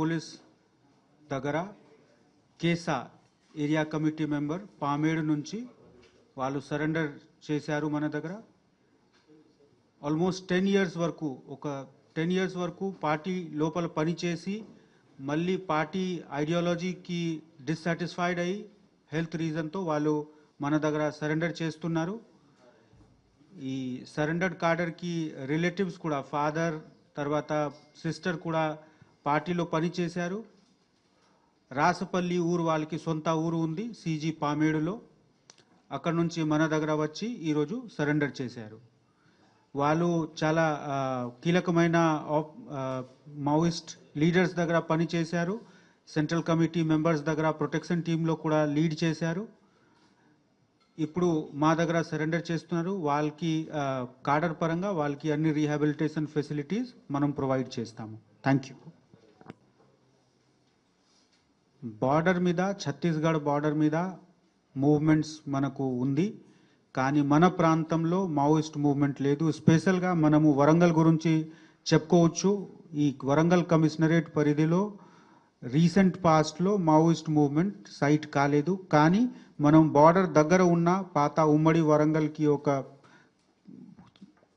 Police దగ్గర కేసా area committee member Pamedu నుంచి వాళ్ళు సరెండర్ చేశారు మన దగ్గర. ఆల్మోస్ట్ 10 years వరకు, ఒక 10 years వరకు పార్టీ లోపల పనిచేసి మళ్ళీ పార్టీ ఐడియాలజీకి డిస్సాటిస్ఫైడ్ అయ్యి హెల్త్ రీజన్తో వాళ్ళు మన దగ్గర సరెండర్ చేస్తున్నారు. ఈ సరెండర్డ్ కార్డర్కి రిలేటివ్స్ కూడా, ఫాదర్ తర్వాత సిస్టర్ కూడా పార్టీలో పనిచేశారు. రాసపల్లి ఊరు వాళ్ళకి సొంత ఊరు ఉంది సిజీ పామేడులో. అక్కడ నుంచి మన దగ్గర వచ్చి ఈరోజు సరెండర్ చేశారు. వాళ్ళు చాలా కీలకమైన మావోయిస్ట్ లీడర్స్ దగ్గర పనిచేశారు. సెంట్రల్ కమిటీ మెంబర్స్ దగ్గర ప్రొటెక్షన్ టీంలో కూడా లీడ్ చేశారు. ఇప్పుడు మా దగ్గర సరెండర్ చేస్తున్నారు. వాళ్ళకి కార్డర్ పరంగా వాళ్ళకి అన్ని రీహాబిలిటేషన్ ఫెసిలిటీస్ మనం ప్రొవైడ్ చేస్తాము. Thank you. బార్డర్ మీద, ఛత్తీస్గఢ్ బార్డర్ మీద మూవ్మెంట్స్ మనకు ఉంది, కానీ మన ప్రాంతంలో మావోయిస్ట్ మూవ్మెంట్ లేదు. స్పెషల్గా మనము వరంగల్ గురించి చెప్పుకోవచ్చు. ఈ వరంగల్ కమిషనరేట్ పరిధిలో రీసెంట్ పాస్ట్లో మావోయిస్ట్ మూవ్మెంట్ సైట్ కాలేదు. కానీ మనం బార్డర్ దగ్గర ఉన్న పాత ఉమ్మడి వరంగల్కి ఒక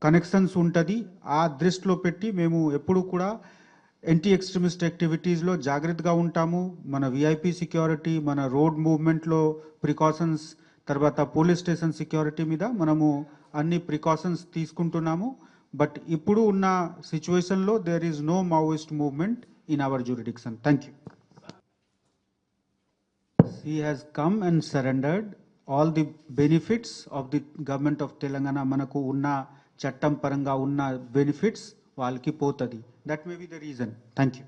కనెక్షన్స్ ఉంటుంది. ఆ దృష్టిలో పెట్టి మేము ఎప్పుడు కూడా యాంటీ ఎక్స్ట్రీమిస్ట్ యాక్టివిటీస్లో జాగ్రత్తగా ఉంటాము. మన విఐపి సెక్యూరిటీ, మన రోడ్ మూవ్మెంట్లో ప్రికాషన్స్, తర్వాత పోలీస్ స్టేషన్ సెక్యూరిటీ మీద మనము అన్ని ప్రికాషన్స్ తీసుకుంటున్నాము. బట్ ఇప్పుడు ఉన్న సిచ్యువేషన్లో there is no Maoist movement in our jurisdiction. Thank you. He has come and surrendered all the benefits of the government of Telangana. Manaku unna chattam paranga unna benefits వాళ్ళకి పోతది. That may be the reason. Thank you.